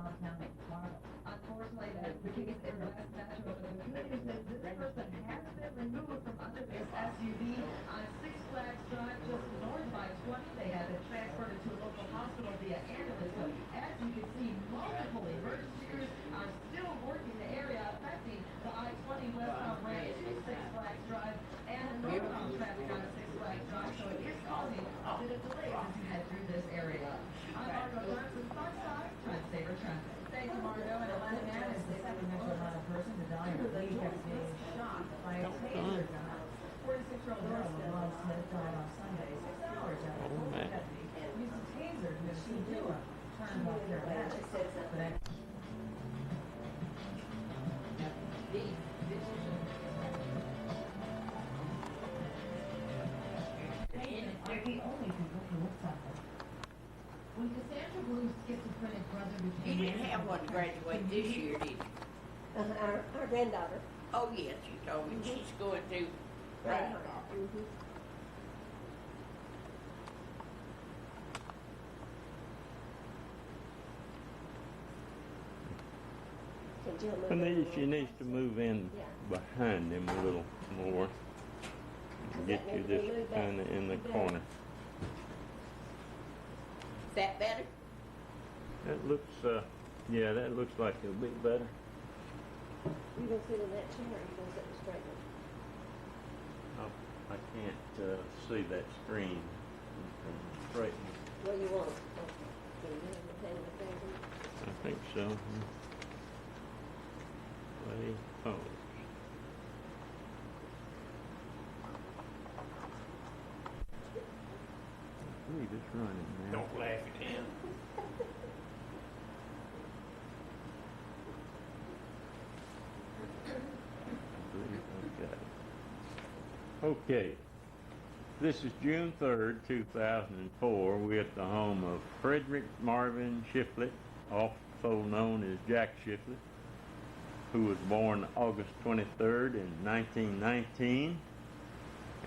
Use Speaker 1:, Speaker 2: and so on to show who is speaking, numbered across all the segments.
Speaker 1: County, Florida. Unfortunately, that's the case in West Metro, but the good news is this person has been removed from under this SUV on Six Flags Drive just north by 20. They have been transported to a local hospital via ambulance. So as you can see, multiple emergency crews are still working the area affecting the I-20 westbound ramp to Six Flags Drive and the northbound traffic on Six Flags Drive. So it is causing a bit of delay as you head through this area. I'm Margo Johnson, Foxside, Trend Saver Traffic. Thank you, Margo. And Atlanta man is the second most Atlanta person to die or leave after being shot by a taser gun. 46-year-old Marilyn Love Smith died on Sunday, 6 hours after a police deputy used a taser to subdue him, turned off their magic. They're the only people who will suffer. When Cassandra Blue's schizophrenic brother became...
Speaker 2: You didn't have one to graduate this year, did you?
Speaker 3: Our granddaughter.
Speaker 2: Oh, yes, you told me. She's going to Reinhardt.
Speaker 4: She needs to move in behind him a little more. Get you this kind of in the corner.
Speaker 2: Is that better?
Speaker 4: That looks, yeah, that looks like it'll be better.
Speaker 3: You gonna sit in that chair or you gonna sit straight up?
Speaker 4: Oh, I can't see that screen. Straighten.
Speaker 3: What do you want? Can you have the hand in the finger?
Speaker 4: I think so. Play pose. I believe it's running now.
Speaker 2: Don't laugh at him.
Speaker 4: I believe I've got it. Okay. This is June 3rd, 2004. We're at the home of Fredrick Marvin Shiflett, also known as Jack Shiflett, who was born August 23rd in 1919,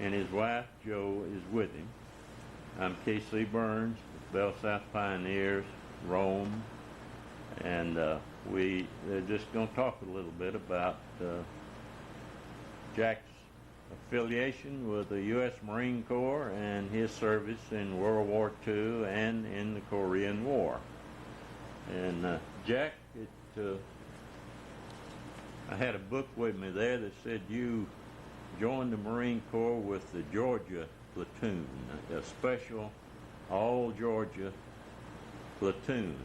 Speaker 4: and his wife, Jo, is with him. I'm K.C. Burns, Bell South Pioneers, Rome, and we're just going to talk a little bit about Jack's affiliation with the U.S. Marine Corps and his service in World War II and in the Korean War. And Jack, I had a book with me there that said you joined the Marine Corps with the Georgia platoon, a special all-Georgia platoon.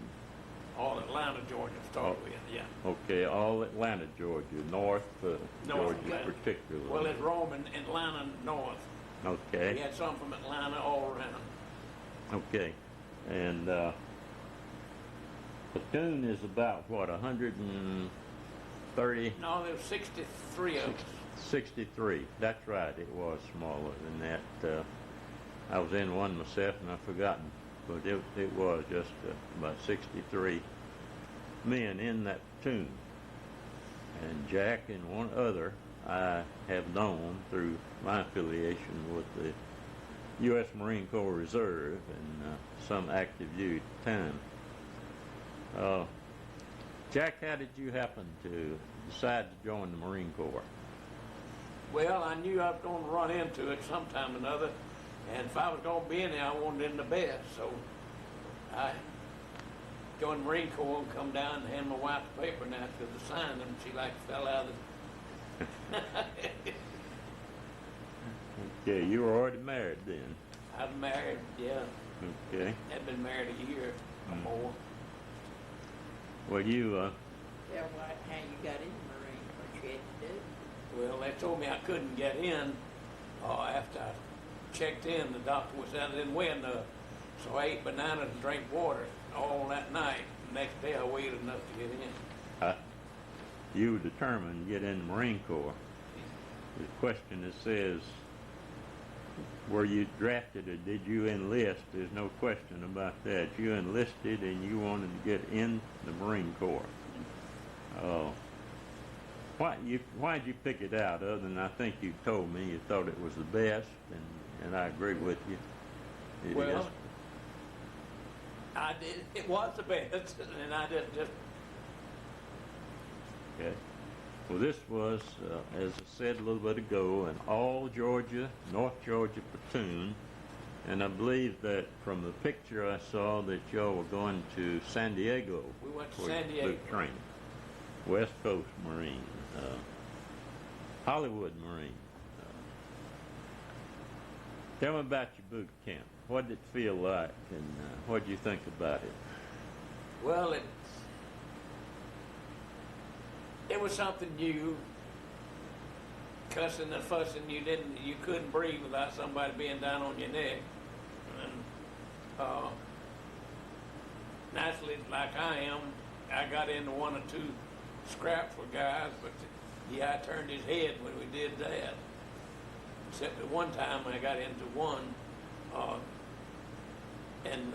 Speaker 2: All Atlanta, Georgia started with, yeah.
Speaker 4: Okay, all Atlanta, Georgia, North Georgia
Speaker 2: Atlanta.
Speaker 4: particularly.
Speaker 2: Well, it's Rome and Atlanta North.
Speaker 4: Okay.
Speaker 2: We had some from Atlanta all around.
Speaker 4: Okay, and platoon is about, what, 130?
Speaker 2: No, there was 63 of us.
Speaker 4: 63, that's right, it was smaller than that. I was in one myself and I've forgotten, but it was just about 63 men in that platoon. And Jack and one other I have known through my affiliation with the U.S. Marine Corps Reserve and some active duty time. Jack, how did you happen to decide to join the Marine Corps?
Speaker 2: Well, I knew I was going to run into it sometime or another, and if I was going to be in there, I wanted it in the best. So I joined the Marine Corps and come down and hand my wife the paper now to sign them. She like fell out of the...
Speaker 4: Okay, you were already married then?
Speaker 2: I was married, yeah.
Speaker 4: Okay.
Speaker 2: I'd been married a year or more.
Speaker 4: Well, you...
Speaker 5: Yeah, how you got in the Marine, what you had to do?
Speaker 2: Well, they told me I couldn't get in after I checked in. The doctor was out, I didn't weigh enough. So I ate bananas and drank water all that night. The next day I weighed enough to get in.
Speaker 4: You were determined to get in the Marine Corps. The question that says, were you drafted or did you enlist? There's no question about that. You enlisted and you wanted to get in the Marine Corps. Why'd you pick it out, other than I think you told me you thought it was the best, and I agree with you. It
Speaker 2: well,
Speaker 4: is.
Speaker 2: I did. It was the best, and I just
Speaker 4: Okay. Well, this was, as I said a little bit ago, an all Georgia, North Georgia platoon. And I believe that from the picture I saw that y'all were going to San Diego.
Speaker 2: We went to
Speaker 4: for
Speaker 2: San Diego.
Speaker 4: boot training. West Coast Marine, Hollywood Marine. Tell me about your boot camp. What did it feel like, and what did you think about it?
Speaker 2: Well, it was something new. Cussing and fussing, you couldn't breathe without somebody being down on your neck. And naturally, like I am, I got into one or two scraps with guys, but the guy turned his head when we did that. Except at one time I got into one, and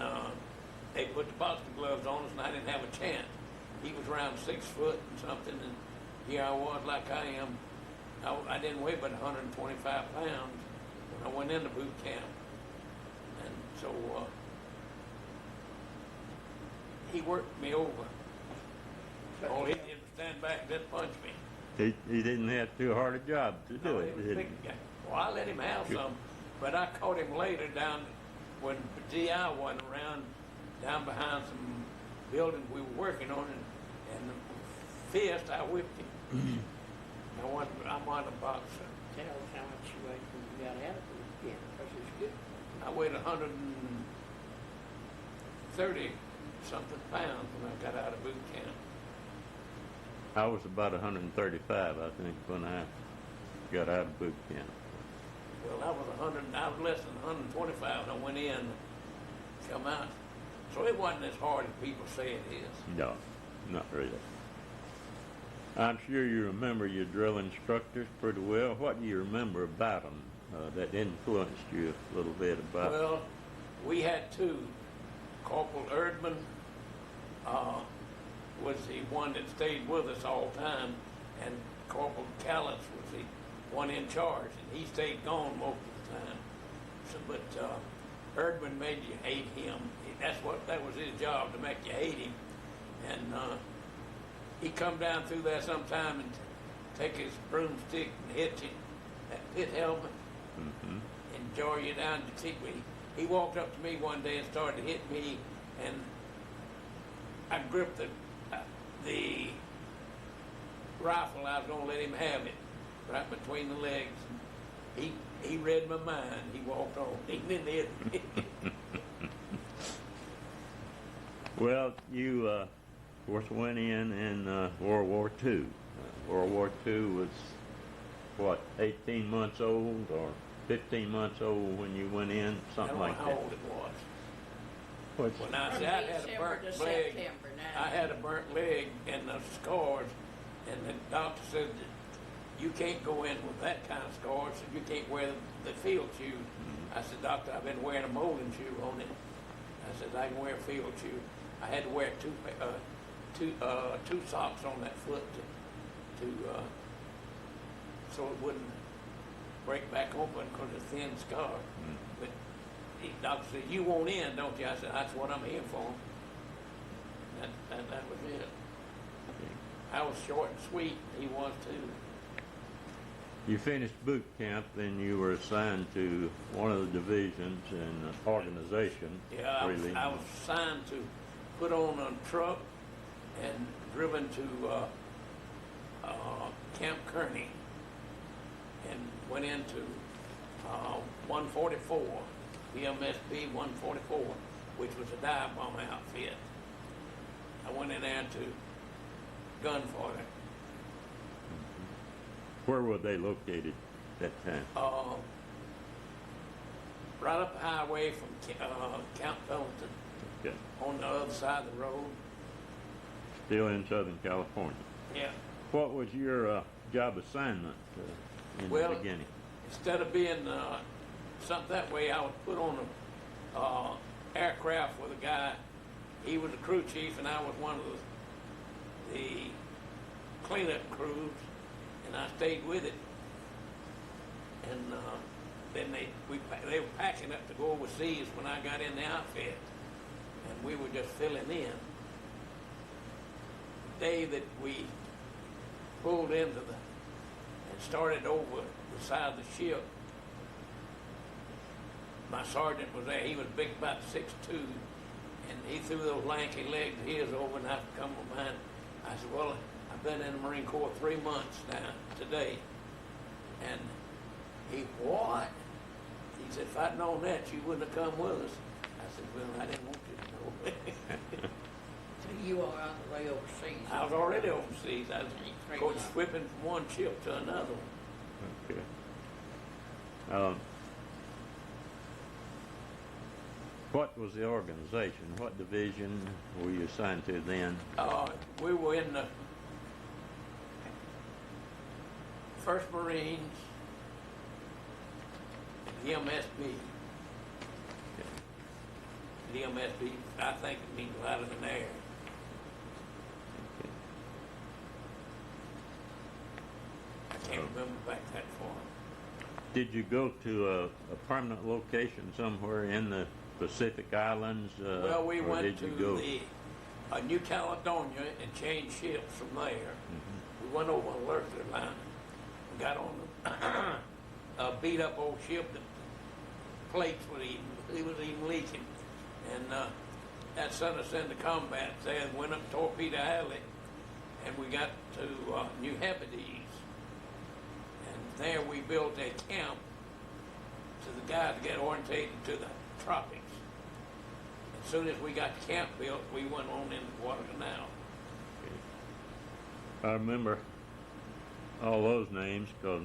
Speaker 2: they put the boxing gloves on us, and I didn't have a chance. He was around 6 foot and something, and here I was like I am. I didn't weigh but 125 pounds when I went into boot camp. And so he worked me over. All he did was stand back and just punch me.
Speaker 4: He didn't have too hard a job to do
Speaker 2: No,
Speaker 4: it,
Speaker 2: he was
Speaker 4: did
Speaker 2: big
Speaker 4: he?
Speaker 2: guy. Well, I let him have
Speaker 4: Good.
Speaker 2: some, but I caught him later down when DI wasn't around, down behind some buildings we were working on, and the fist, I whipped him. I'm not a boxer.
Speaker 5: Tell us how much you weighed when you got out of boot camp, because it's good.
Speaker 2: I weighed 130 something pounds when I got out of boot camp.
Speaker 4: I was about 135, I think, when I got out of boot camp.
Speaker 2: Well, I was less than 125 when I went in, come out. So it wasn't as hard as people say it is.
Speaker 4: No, not really. I'm sure you remember your drill instructors pretty well. What do you remember about them that influenced you a little bit about?
Speaker 2: Well, we had two. Corporal Erdman was the one that stayed with us all the time, and Corporal Callis was the one in charge, and he stayed gone most of the time. So, but Erdman made you hate him. That was his job, to make you hate him. And he'd come down through there sometime and take his broomstick and hit you, that pit helmet, and jar you down to kick me. He walked up to me one day and started to hit me, and I gripped the rifle. I was going to let him have it right between the legs. He read my mind. He walked on. He didn't hit me.
Speaker 4: Well, you, of course, went in World War II. World War II was, what, 18 months old or 15 months old when you went in, something like
Speaker 2: I
Speaker 4: that.
Speaker 2: don't know how old it was.
Speaker 4: What's-
Speaker 2: Well, now,
Speaker 5: From
Speaker 2: see, I had a
Speaker 5: December
Speaker 2: burnt
Speaker 5: to
Speaker 2: leg.
Speaker 5: September now.
Speaker 2: I had a burnt leg and the scars, and the doctor said that you can't go in with that kind of scars, so you can't wear the field shoes. I said, Doctor, I've been wearing a molding shoe on it. I said, I can wear a field shoe. I had to wear two socks on that foot so it wouldn't break back open because it's a thin scar. But the doctor said, you want in, don't you? I said, that's what I'm here for. That was it. I was short and sweet. He was too.
Speaker 4: You finished boot camp, then you were assigned to one of the divisions in an organization.
Speaker 2: Yeah, I was assigned to put on a truck and driven to Camp Kearney and went into 144, PMSB 144, which was a dive bomb outfit. I went in there to gun fodder.
Speaker 4: Where were they located that time?
Speaker 2: Right up the highway from Camp Pendleton,
Speaker 4: Okay.
Speaker 2: on the other side of the road.
Speaker 4: Still in Southern California.
Speaker 2: Yeah.
Speaker 4: What was your job assignment in the
Speaker 2: Well,
Speaker 4: beginning?
Speaker 2: instead of being something that way, I was put on a aircraft with a guy. He was a crew chief, and I was one of the cleanup crews, and I stayed with it. And then they were packing up to go overseas when I got in the outfit. and we were just filling in. The day that we pulled into and started over the side of the ship, my sergeant was there. He was big, about 6'2", and he threw those lanky legs of his over, and I come behind. I said, well, I've been in the Marine Corps 3 months now, today. And he, what? He said, if I'd known that, you wouldn't have come with us. I said, well, I didn't want you to know.
Speaker 5: So you are on the way overseas.
Speaker 2: I was already overseas. I was, of course, slipping from one ship to another one.
Speaker 4: Okay. What was the organization? What division were you assigned to then?
Speaker 2: We were in the 1st Marines, the MSB. The MSB, I think it means out of the air. I can't remember back that far.
Speaker 4: Did you go to a permanent location somewhere in the Pacific Islands?
Speaker 2: Well, we
Speaker 4: or
Speaker 2: went
Speaker 4: did
Speaker 2: to
Speaker 4: you go?
Speaker 2: the New Caledonia and changed ships from there.
Speaker 4: Mm-hmm.
Speaker 2: We went over on Lurker line. We got on a beat up old ship that the plates was even leaking. And that sent us into combat there and went up Torpedo Alley, and we got to New Hebrides. And there we built a camp to the guys to get orientated to the tropics. As soon as we got the camp built, we went on into Guadalcanal.
Speaker 4: I remember all those names because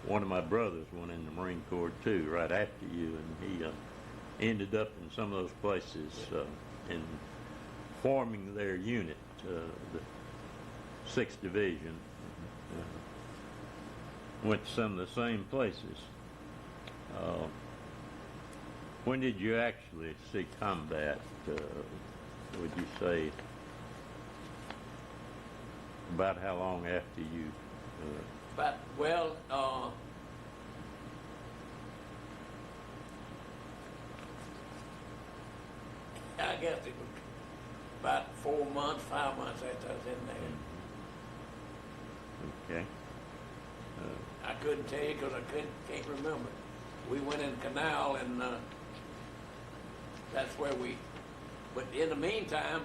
Speaker 4: one of my brothers went in the Marine Corps too, right after you, and he ended up in some of those places in forming their unit, the 6th Division. Went to some of the same places. When did you actually see combat? Would you say about how long after you?
Speaker 2: But well, I guess it was about 4 months, 5 months after I was in there.
Speaker 4: Okay.
Speaker 2: I couldn't tell you because I can't remember. We went in the canal, and that's where but in the meantime,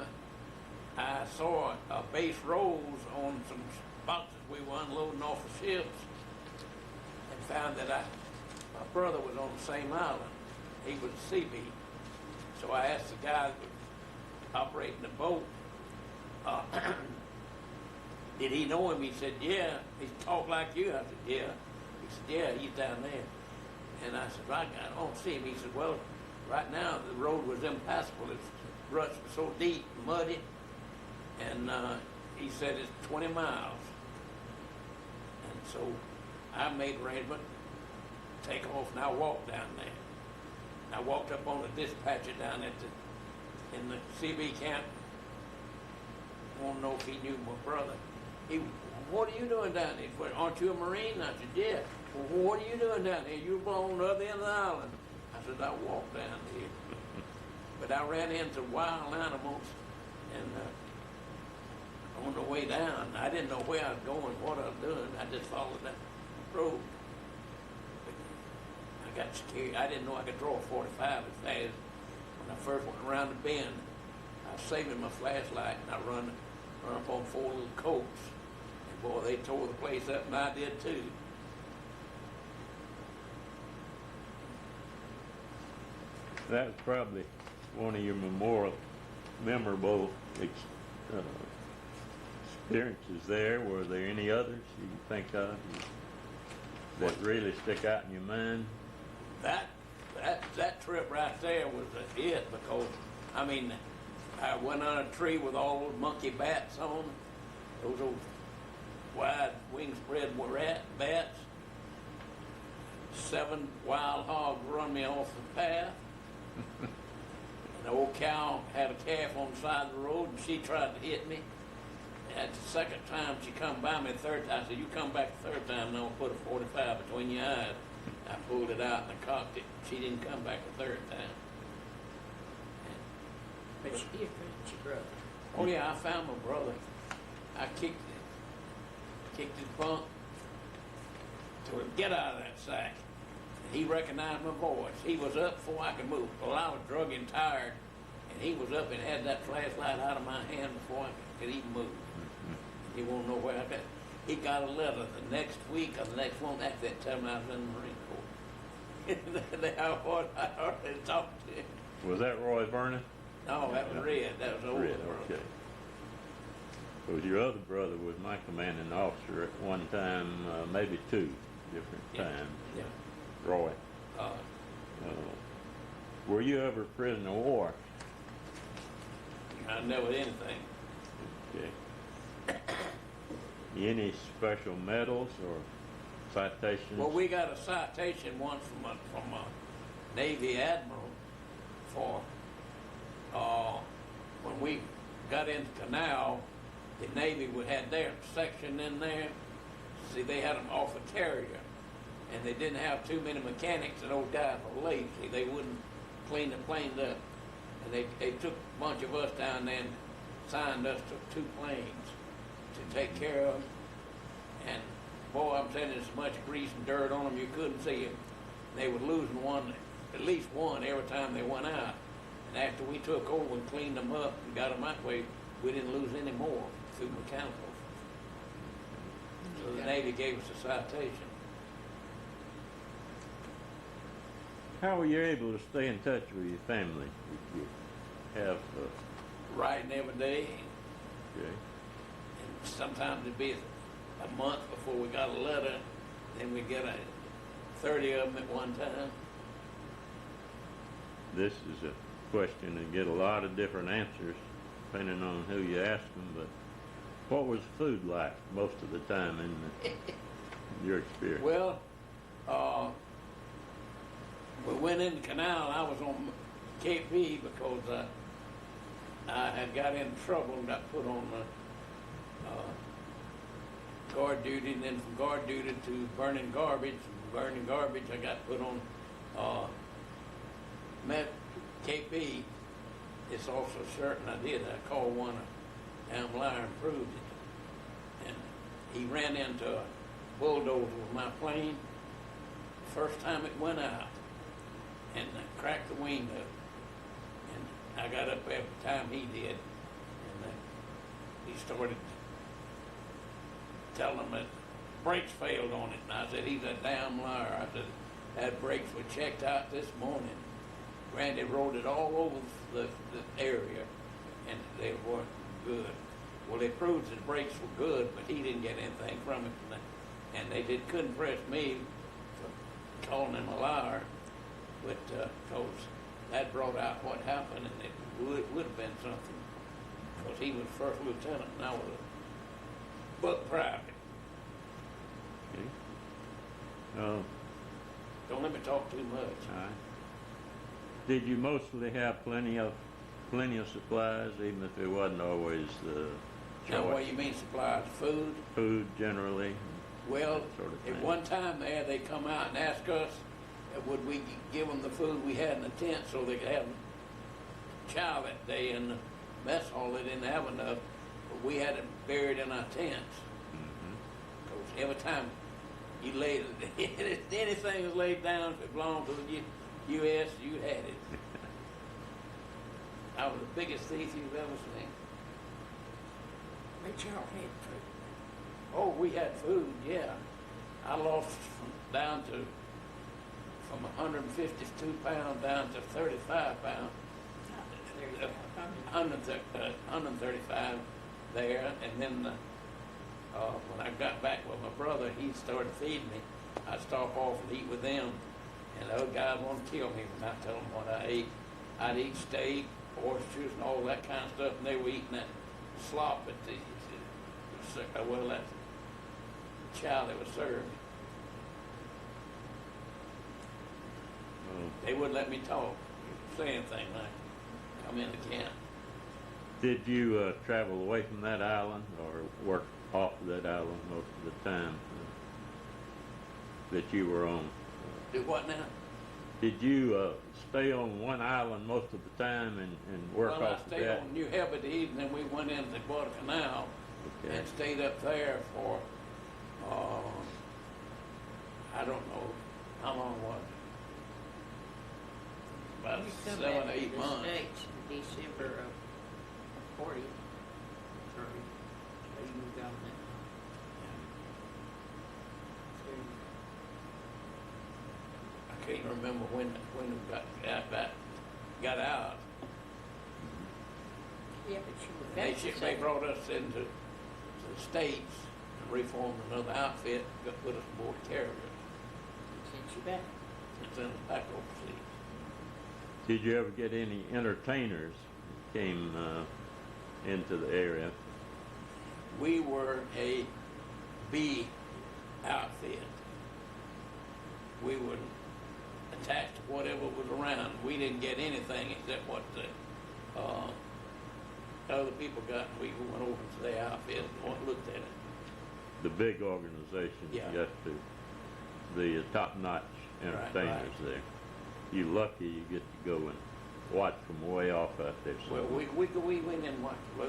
Speaker 2: I saw a base rose on some boxes we were unloading off the ships, and found that my brother was on the same island. He was a CB. So I asked the guy that was operating the boat, did he know him? He said, yeah. He talked like you. I said, yeah. He said, yeah, he's down there. And I said, right, I don't see him. He said, well, right now the road was impassable. The ruts were so deep and muddy. And he said it's 20 miles. And so I made arrangement to take off, and I walked down there. I walked up on the dispatcher down in the CB camp. Want to know if he knew my brother. What are you doing down there? He said, aren't you a Marine? I said, yeah. Well, what are you doing down there? You were on the other end of the island. I said, I walked down here. But I ran into wild animals, and on the way down, I didn't know where I was going, what I was doing. I just followed that road. I got scared. I didn't know I could draw a 45 as fast. When I first went around the bend, I was saving my flashlight, and I run up on 4 little colts. And boy, they tore the place up, and I did too.
Speaker 4: That was probably one of your memorable experiences there. Were there any others you think of that really stick out in your mind?
Speaker 2: That trip right there was it, because I mean, I went on a tree with all those monkey bats on, those wide wing spread bats. 7 wild hogs run me off the path. An old cow had a calf on the side of the road, and she tried to hit me. And the second time she come by me, the third time, I said, you come back the third time, and I'll put a 45 between your eyes. I pulled it out and I cocked it. She didn't come back the third time.
Speaker 5: But you did find your brother.
Speaker 2: Oh yeah, I found my brother. I kicked his bunk to get out of that sack. He recognized my voice. He was up before I could move. Well, I was drug and tired, and he was up and had that flashlight out of my hand before I could even move. He won't know where I got. He got a letter the next week or the next one after that time I was in the Marine Corps. I already talked to him.
Speaker 4: Was that Roy Vernon?
Speaker 2: No, that was Red. That was old
Speaker 4: Red,
Speaker 2: brother.
Speaker 4: okay. Because your other brother was my commanding officer at one time, maybe two different
Speaker 2: Yeah.
Speaker 4: times.
Speaker 2: Yeah.
Speaker 4: Roy. Were you ever prisoner of war?
Speaker 2: I never did anything.
Speaker 4: Okay. Any special medals or citations?
Speaker 2: Well, we got a citation once from a Navy admiral for when we got into Canal, the Navy had their section in there. See, they had them off a carrier, and they didn't have too many mechanics, and those guys were lazy. They wouldn't clean the planes up, and they took a bunch of us down there and signed us to 2 planes to take care of them. And boy, I'm telling you, there's so much grease and dirt on them you couldn't see them. They were losing one, at least one, every time they went out. And after we took over and cleaned them up and got them that way, we didn't lose any more through mechanical. So the Navy gave us a citation.
Speaker 4: How were you able to stay in touch with your family? Did you have,
Speaker 2: Writing every day,
Speaker 4: okay.
Speaker 2: and sometimes it'd be a month before we got a letter, then we'd get 30 of them at one time.
Speaker 4: This is a question that get a lot of different answers depending on who you ask them, but what was food like most of the time in your experience?
Speaker 2: Well, we went in the canal. I was on KP because I had got in trouble and got put on guard duty, and then from guard duty to burning garbage. From burning garbage, I got put on met KP. It's also certain I did. I called one a damn liar and proved it. And he ran into a bulldozer with my plane. First time it went out, and cracked the wing up. And I got up every time he did, and he started telling them that brakes failed on it. And I said, he's a damn liar. I said, that brakes were checked out this morning. Randy rode it all over the area, and they weren't good. Well, they proved his brakes were good, but he didn't get anything from it. And they couldn't press me for calling him a liar, but because that brought out what happened, and it would have been something, because he was first lieutenant and I was a buck private.
Speaker 4: Okay.
Speaker 2: Don't let me talk too much.
Speaker 4: All right. Did you mostly have plenty of supplies, even if it wasn't always the
Speaker 2: Now, what
Speaker 4: choice?
Speaker 2: you mean supplies, food?
Speaker 4: Food generally.
Speaker 2: Well,
Speaker 4: That sort of
Speaker 2: at
Speaker 4: thing.
Speaker 2: one time there, they come out and ask us, would we give them the food we had in the tent so they could have chow that day in the mess hall. They didn't have enough, but we had it buried in our tents. Because every time you laid it, anything was laid down, if it belonged to the U.S., you had it. I was the biggest thief you've ever seen.
Speaker 5: But y'all had food.
Speaker 2: Oh, we had food, yeah. I lost from 152 pounds down to 35 pounds. 135 there, and then when I got back with my brother, he started feeding me. I'd stop off and eat with them, and the other guys wanted to kill me when I tell them what I ate. I'd eat steak, oysters, and all that kind of stuff, and they were eating that slop at the that chow they were serving.
Speaker 4: Oh.
Speaker 2: They wouldn't let me talk, say anything like come in the camp.
Speaker 4: Did you travel away from that island or work off of that island most of the time that you were on?
Speaker 2: Do what now?
Speaker 4: Did you stay on one island most of the time and work
Speaker 2: Well, I
Speaker 4: off of
Speaker 2: stayed
Speaker 4: that?
Speaker 2: on New Hebrides, and then we went into the Guadalcanal
Speaker 4: Okay.
Speaker 2: and stayed up there for, I don't know, how long was it? About
Speaker 5: You come
Speaker 2: 7 or
Speaker 5: back to
Speaker 2: 8
Speaker 5: the
Speaker 2: months.
Speaker 5: States in December of 40. So you moved on then.
Speaker 2: I can't remember when we got out.
Speaker 5: Yeah, but you were
Speaker 2: They,
Speaker 5: back to
Speaker 2: they brought us into the States and reformed another outfit, put us aboard carriers.
Speaker 5: Since you back.
Speaker 2: And sent us back overseas.
Speaker 4: Did you ever get any entertainers that came into the area?
Speaker 2: We were a B outfit. We were attached to whatever was around. We didn't get anything except what the other people got. We went over to their outfit and looked at it.
Speaker 4: The big organizations
Speaker 2: Yeah.
Speaker 4: got to the top-notch entertainers
Speaker 2: right.
Speaker 4: there. You lucky you get to go and watch from way off out there
Speaker 2: Well,
Speaker 4: somewhere.
Speaker 2: we went in and watched. Well,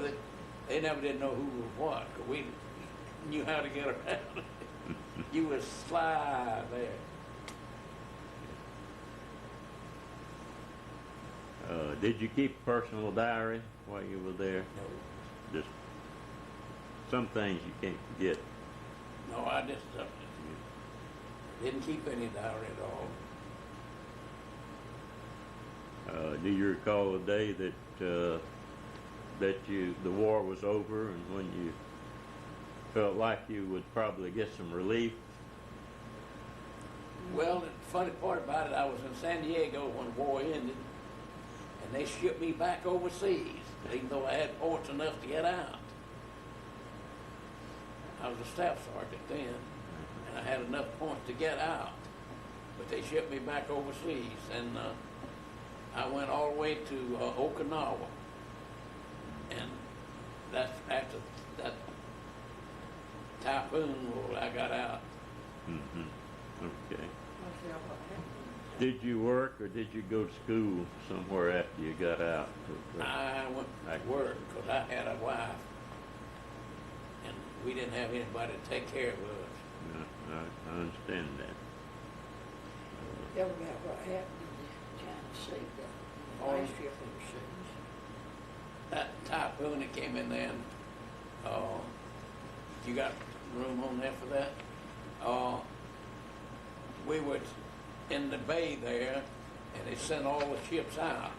Speaker 2: they never did know who was what, 'cause we knew how to get around. You was sly there.
Speaker 4: Did you keep a personal diary while you were there?
Speaker 2: No,
Speaker 4: Just some things you can't forget.
Speaker 2: no, I just didn't keep any diary at all.
Speaker 4: Do you recall the day that the war was over and when you felt like you would probably get some relief?
Speaker 2: Well, the funny part about it, I was in San Diego when the war ended, and they shipped me back overseas, even though I had points enough to get out. I was a staff sergeant then, and I had enough points to get out, but they shipped me back overseas, and I went all the way to Okinawa, and that's after that typhoon where I got out.
Speaker 4: Mm-hmm. Okay.
Speaker 5: What's that what happened?
Speaker 4: Did you work or did you go to school somewhere after you got out?
Speaker 2: I went to work because I had a wife, and we didn't have anybody to take care of us.
Speaker 4: No, I understand that.
Speaker 5: Tell about what happened in Tennessee, the
Speaker 2: Oh.
Speaker 5: last trip overseas.
Speaker 2: That typhoon that came in there, and, you got room on there for that? We were in the bay there, and they sent all the ships out.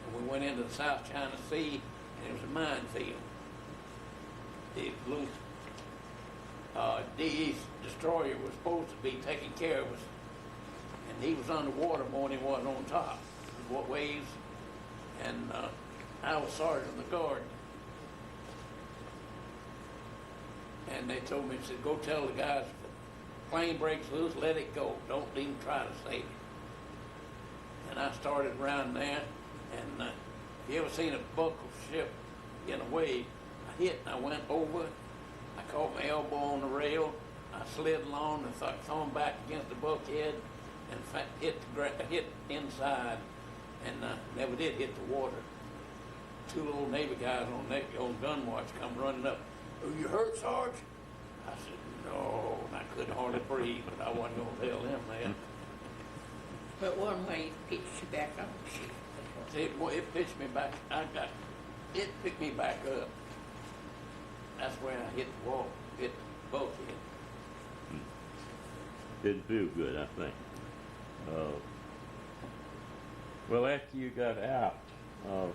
Speaker 2: And we went into the South China Sea, and it was a minefield. The blue DE's destroyer was supposed to be taking care of us, and he was underwater more than he was on top. What waves? And I was sergeant of the guard. And they told me, said, go tell the guys, if the plane breaks loose, let it go. Don't even try to save it. And I started around there, and you ever seen a buckle ship in a wave? I hit and I went over. I caught my elbow on the rail. I slid along and thrown back against the bulkhead and hit inside, and never did hit the water. Two little Navy guys on gun watch come running up. Are you hurt, Sarge? I said, no, and I couldn't hardly breathe, but I wasn't going to tell them that.
Speaker 5: But one way it pitched you back on the ship.
Speaker 2: It pitched me back. It picked me back up. That's where I hit the wall, hit the bulkhead.
Speaker 4: Didn't feel good, I think. Well, after you got out of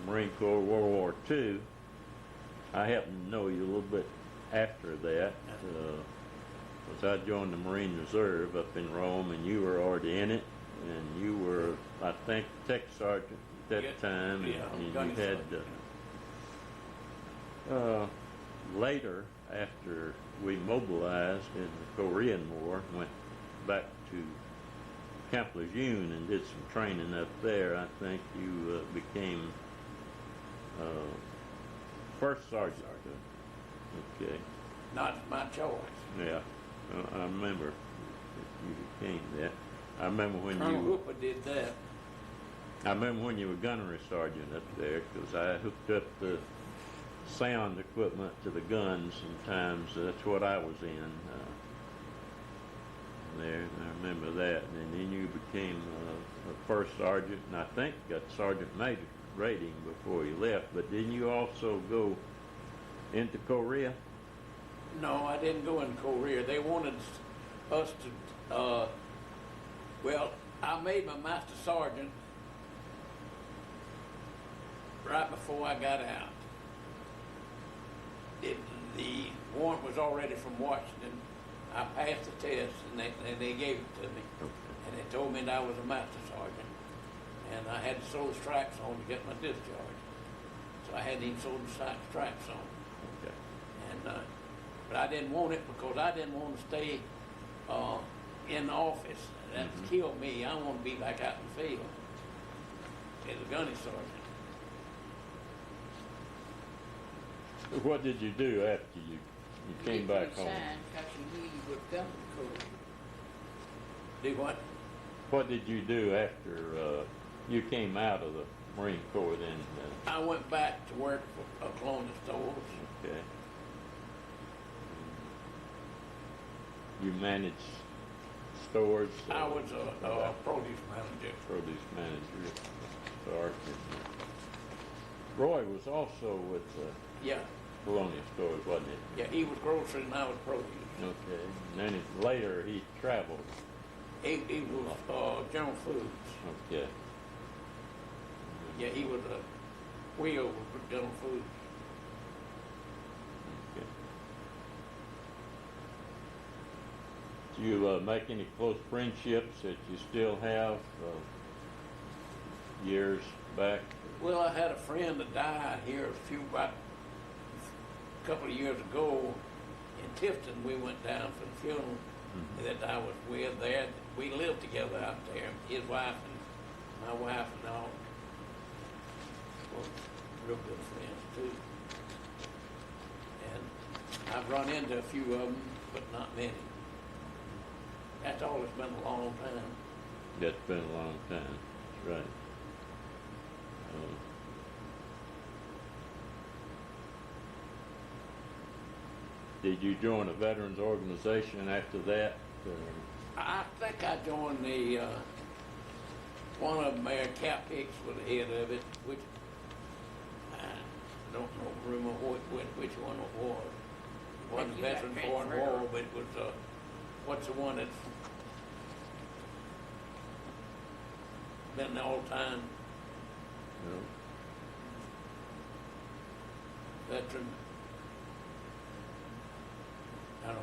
Speaker 4: Marine Corps World War II, I happen to know you a little bit after that, because I joined the Marine Reserve up in Rome, and you were already in it, and you were, I think, tech sergeant at that time, and
Speaker 2: gunny
Speaker 4: you had
Speaker 2: sergeant.
Speaker 4: later, after we mobilized in the Korean War, went back to Camp Lejeune and did some training up there. I think you became first sergeant. Okay.
Speaker 2: Not my choice.
Speaker 4: Yeah, I remember that you became that. I remember when
Speaker 2: Colonel
Speaker 4: you,
Speaker 2: Hooper did that.
Speaker 4: I remember when you were gunnery sergeant up there, because I hooked up the sound equipment to the guns sometimes. That's what I was in there. I remember that. And then you became a first sergeant, and I think got sergeant major rating before you left. But didn't you also go into Korea?
Speaker 2: No, I didn't go in Korea. They wanted us to, well, I made my master sergeant right before I got out. The warrant was already from Washington. I passed the test, and they gave it to me.
Speaker 4: Okay.
Speaker 2: And they told me that I was a master sergeant. And I had to sew the stripes on to get my discharge. So I hadn't even sewed the stripes on.
Speaker 4: Okay.
Speaker 2: And, but I didn't want it because I didn't want to stay in the office. That killed me. I want to be back out in the field as a gunny sergeant.
Speaker 4: What did you do after you came back home?
Speaker 5: Because you knew you would come to Korea.
Speaker 2: Do what?
Speaker 4: What did you do after you came out of the Marine Corps then?
Speaker 2: I went back to work for clothing stores.
Speaker 4: Okay. You managed stores?
Speaker 2: I was a produce manager.
Speaker 4: Produce manager. Sergeant. Roy was also with
Speaker 2: Yeah,
Speaker 4: Colonial Stores, wasn't he?
Speaker 2: yeah. He was grocery and I was produce.
Speaker 4: Okay. And then later he traveled.
Speaker 2: He was General Foods.
Speaker 4: Okay.
Speaker 2: Yeah, he was a wheel with General Foods.
Speaker 4: Okay. Do you make any close friendships that you still have years back?
Speaker 2: Well, I had a friend that died here about a couple of years ago in Tifton. We went down for the funeral that I was with there. We lived together out there, his wife and my wife and all. Well, real good friends too. And I've run into a few of them, but not many. That's all. It's been a long time.
Speaker 4: That's been a long time. That's right. Did you join a veterans organization after that?
Speaker 2: I think I joined the, one of them there, Cap Hicks was the head of it, which I don't remember which one it was. It wasn't
Speaker 5: You got
Speaker 2: Veteran Foreign
Speaker 5: transferred.
Speaker 2: War, but it was, what's the one that's been there all the time?
Speaker 4: No.
Speaker 2: Veteran, I don't know.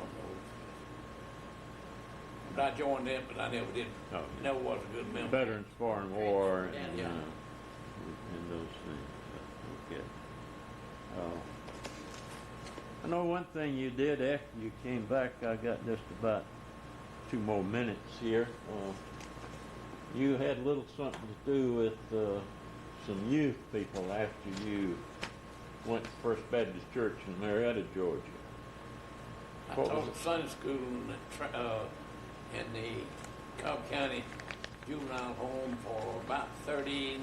Speaker 2: But I joined them, but I never did,
Speaker 4: Oh.
Speaker 2: never was a good member.
Speaker 4: Veterans Foreign War and,
Speaker 2: Yeah.
Speaker 4: and those things. Okay. I know one thing you did after you came back. I got just about 2 more minutes here. You had a little something to do with some youth people after you went to First Baptist Church in Marietta, Georgia.
Speaker 2: I
Speaker 4: What
Speaker 2: taught
Speaker 4: was it?
Speaker 2: Sunday school in the Cobb County Juvenile Home for about 39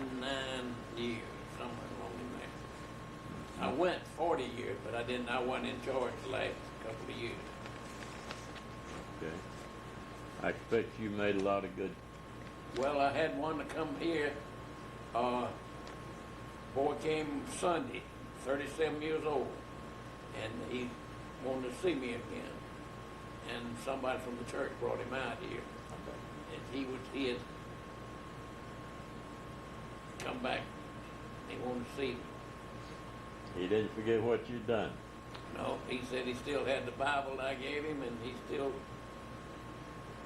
Speaker 2: years, somewhere along in there. I went 40 years, but I wasn't in charge the last couple of years.
Speaker 4: Okay. I expect you made a lot of good.
Speaker 2: Well, I had one to come here. Boy came Sunday, 37 years old, and he wanted to see me again. And somebody from the church brought him out here. And he had come back. He wanted to see me.
Speaker 4: He didn't forget what you'd done.
Speaker 2: No, he said he still had the Bible I gave him, and he still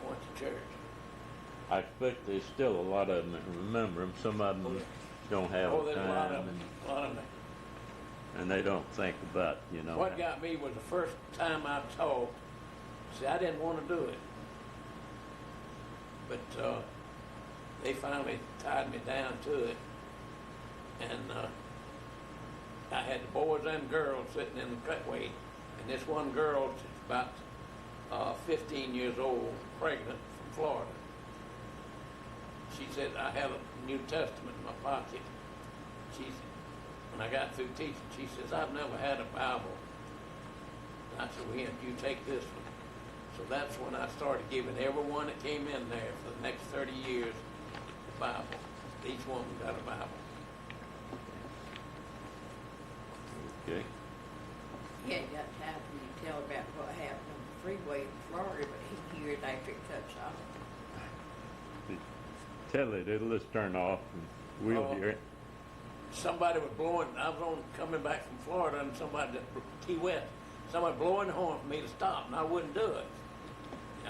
Speaker 2: went to church.
Speaker 4: I expect there's still a lot of them that remember him. Some of them don't have
Speaker 2: Oh,
Speaker 4: the
Speaker 2: there's a lot of
Speaker 4: time,
Speaker 2: them. A lot of them.
Speaker 4: and they don't think about, you know.
Speaker 2: What got me was the first time I talked. See, I didn't want to do it, but they finally tied me down to it, and I had the boys and girls sitting in the cutway, and this one girl, she's about 15 years old, pregnant, from Florida, she said, I have a New Testament in my pocket. When I got through teaching, she says, I've never had a Bible. And I said, well, here, you take this one. So that's when I started giving everyone that came in there for the next 30 years the Bible. Each one got a Bible.
Speaker 4: Okay.
Speaker 6: He hadn't got time for you to tell about what happened on the freeway in Florida, but he hears after it cuts off.
Speaker 4: Tell it, it'll just turn off and we'll
Speaker 2: Oh.
Speaker 4: hear it.
Speaker 2: Somebody was blowing, I was coming back from Florida and Key West, somebody blowing the horn for me to stop and I wouldn't do it.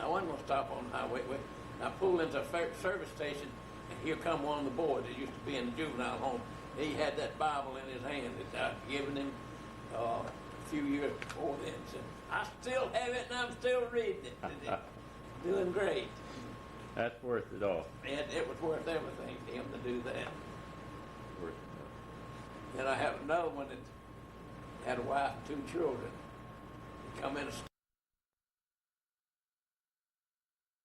Speaker 2: I wasn't gonna stop on the highway. I pulled into a service station and here come one on the board that used to be in the juvenile home. He had that Bible in his hand that I'd given him a few years before then. Said, I still have it and I'm still reading it. Doing great.
Speaker 4: That's worth it all.
Speaker 2: And it was worth everything to him to do that.
Speaker 4: Worth it
Speaker 2: Then I have another one that had a wife and 2 children. He come in a